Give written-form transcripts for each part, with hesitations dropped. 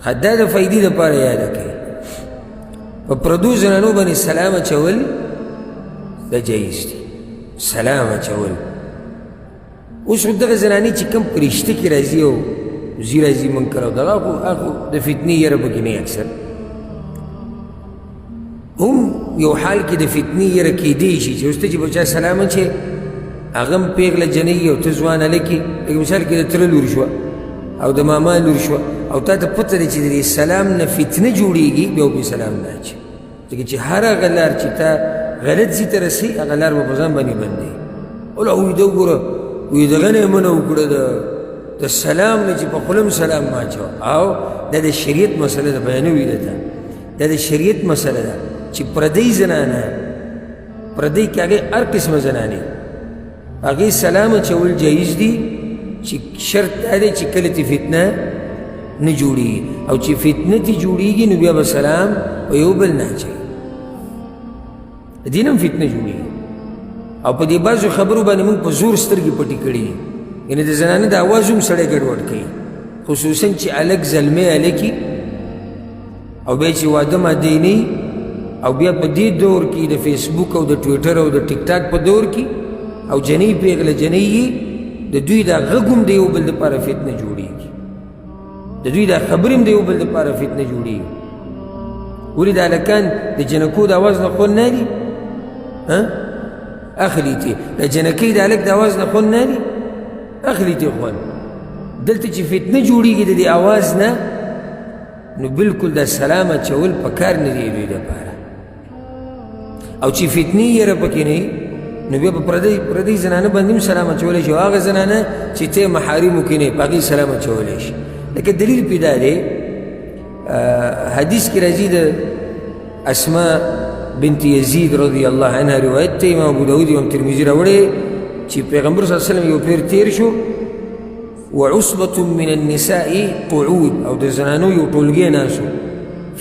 دا د فایدې دپاره یاده کړئ په پردو زنانو باندې سلام اچول دا جایز دي سلام اچول اوس خو دغه زنانې چې کوم په رشته کې راځي او زی راځي منکر او دغه خو د فتنې یره پکې نه اکثر هم یو حال کې د فتنې یره کیدی شي چې اوس ته چې به چا سلام اچې هغه هم پیغله جنۍ او ته ځوان هلکې لکه مثال کې د تره لور شوه او د ماما لور شوه او تا ته پته دی چې د سلام نه فتنه جوړېږي بیا به سلام نه اچي ځکه چې هر هغه لار چې تا غلط ځي ته رسي هغه لار به په ځان باندې بندوي ولا ویده وګوره وی دغه نه یې منع وکړه د سلام نه چې په خوله م سلام مه اچوه او دا د شریعت مسله ده بیانوي درته دا د شریعت مسله ده چې پردۍ زنانه پردۍ کې هغې هر قسمه زنانې هغې سلام اچول جایز دي چې شرط دا دی چې کله تی فتنه نه جوړېږي او چې فتنه تی جوړېږي نو بیا به سلام په یو بل نه اچوي د دین هم فتنه جوړېږي او په دې بعضو خبرو باندې موږ په زور سترګې پټې کړي دي یعنې د زنانه د اواز هم سړی ګډوډ کوي خصوصا چې هلک زلمی هلکي او بیا چې واده مادی نه او بیا په دې دور کې د فیسبوک او د ټویټر او د ټیک ټاک په دور کې او جنۍ پیغله جنۍ یې د دوی دا غږ هم د یو بل دپاره فتنه جوړېږي د دوی دا خبرې هم د یو بل دپاره فتنه جوړېږي ولې د هلکان د جنکو د اواز نه خوند نه دي اخلي تې د جنکۍ د هلک د اواز نه خوند نه دي اخلي تې خوند دلته چې فتنه جوړېږي د دې اواز نه نو بلکل دا سلام اچول پکار نه دی دوی دپاره او چې فتنې یره پکې نه نو بیا په پردۍ زنانه باندې هم سلام اچولی شي او هغه زنانه چې ته محارمو کې نه په هغې سلام اچولی شي لکه دلیل پې دا دی حدیث کې راځي د اسماء بنت یزید رضی الله عنها روایت ته امام ابو داود امام ترمذي راوړی چې پیغمبر صلی الله علیه وسلم یو پیر تیر شو وعصبة من النساء قعود او د زنانو یو ټولګی ناسو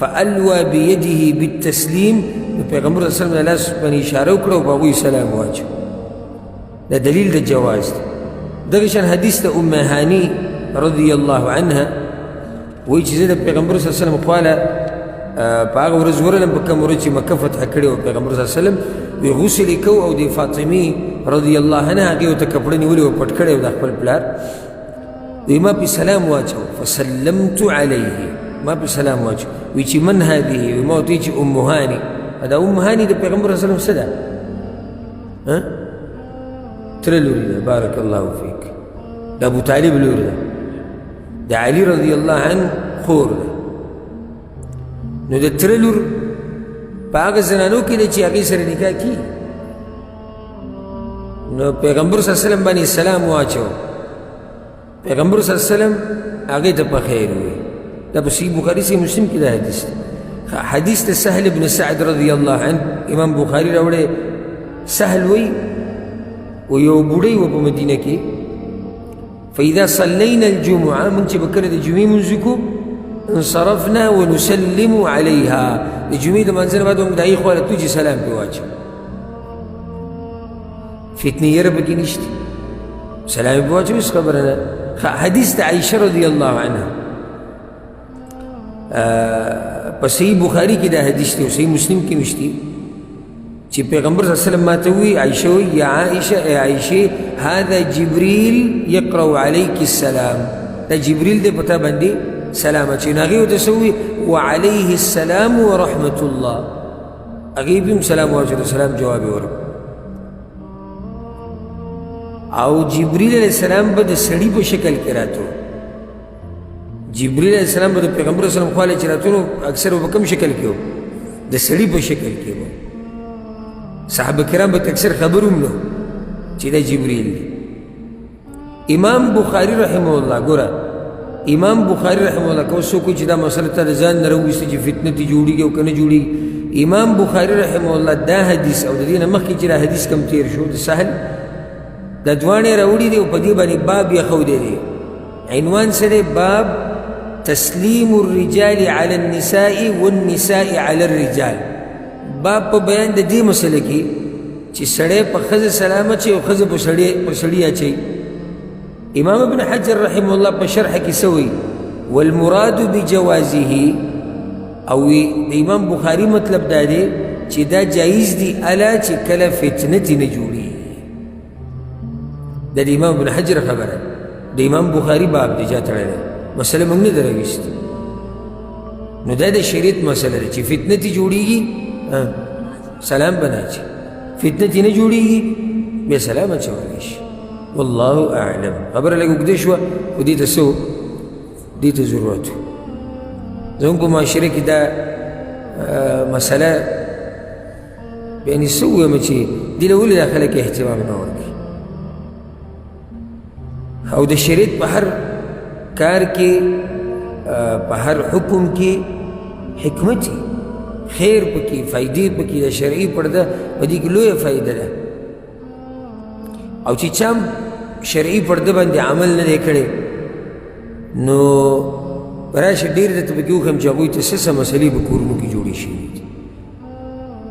فالوى بيده بالتسلیم نو پیغمبر صلی الله علیه وسلم لاس باندې اشاره وکړه او په هغوی سلام واچو دا دلیل د جواز دی دغه شان حدیث د ام هانی رضی الله عنها وایي چې زه د پیغمبر صلی الله علیه وسلم خواله په هغه ورځ ورغلم په کوم ورځ چې مکه فتح کړې وه پیغمبر صلی الله علیه وسلم وی غسل یې کو او د فاطمې رضی الله عنها هغې ورته کپړه نیولې وه پټ کړی و د خپل پلار وی ما پې سلام واچو فسلمت علیه ما پې سلام واچو وی چې من هذه وی ما ورته چې ام هانی دا ام هانی د پیغمبر صلی الله علیه وسلم څه ده تره لوري ده بارک الله فیک د ابو طالب لوري ده د علي رضی الله عنه خور ده نو د تره لور په هغه زنانو کې ده چې هغې سره نکاح کي نو پیغمبر صلی الله علیه وسلم باندې سلام واچو پیغمبر صلی الله علیه وسلم هغې ته په خیر وي دا په صحیح بخاري صحیح مسلم کې دا حدیث ده حدیث د سهل بن سعد رضی الله عنه امام بخاري راوړی سهل وی و یو بوډۍ وه په مدینه کې فاذا صلینا الجمعه موږ چې به کله د جمعې لمونځ وکړو انصرفنا ونسلم علیها د جمعې د لمانځه نه بعد موږ د هغې خوا له تو چې سلام پرې واچو فتنې یره پکې نشته سلام یې پرې واچو هېڅ خبره نه حدیث د عایشه رضی الله عنها په صحیح بخاري کې دا حدیث دی او صحیح مسلم کې مشتی چې پیغمبر صلی الله علیه وسلم ماته وی عایشه وی یا عایشه ای عایشه هذا جبریل یقرأ علیک السلام دا جبریل دی پتا باندې سلام اچوي نو هغې ورته څه ووي وعلیه السلام ورحمة الله هغې بیا هم سلام واچوه سلام جواب یې ورکړو او جبریل علیه السلام به د سړي په شکل کې راتلو جبریل علیہ السلام به د پیغمبر صلی الله علیه وسلم خواله چې راتلو اکثر به په کوم شکل کې و د سړي په شکل کې و صحابه کرام به اکثر خبر هم نه چې دا جبریل دی امام بخاري رحمه الله ګوره امام بخاري رحمه الله که څوک چې دا مسله ته د ځان نه راوویسته چې فتنه تې جوړېږي او که نه جوړېږي امام بخاري رحمه الله دا حدیث او د دې نه مخکې چې دا حدیث کم تیر شو د سهل دا دواړې راوړي دي او په دې باندې باب یې ښودی دی عنوان څه دی باب تسلیم الرجال على النساء والنساء على الرجال باب په بیان د دې مسله کې چې سړی په ښځه سلام اچوي او ښځه په سړي اچوي امام ابن حجر رحمه الله په شرح کې څه وایي والمراد بجوازه او د امام بخاری مطلب دا دی چې دا جایز دی الا چې کله فتنه نه جوړي. د امام ابن حجر خبره د امام بخاری باب دی جا تړلی مسله موږ نه درویستو. نو دا د شریعت مسله ده چې فتنه تی جوړیږي سلام بنا چی، فتنه تی نه جوړیږي بیا سلام اچولی شي. والله اعلم. خبره لږ اوږده شوه خو دې ته څه دې ته ضرورت و. زموږ په معاشره کې دا مسله یعنې څه ووایم چې دې له ولې دا خلک اهتمام نه ورکوي او د شریعت په هر کار کې په هر حکم کې حکمت خیر پکې فایدې پکې د شرعي پرده په دې کې لویه فایده ده. او چې چا شرعي پرده باندې عمل نه دی کړی نو راشه ډېر درته پکې وښیم چې هغوی ته څه څه مسلې په کورونو کې جوړې شوي دي.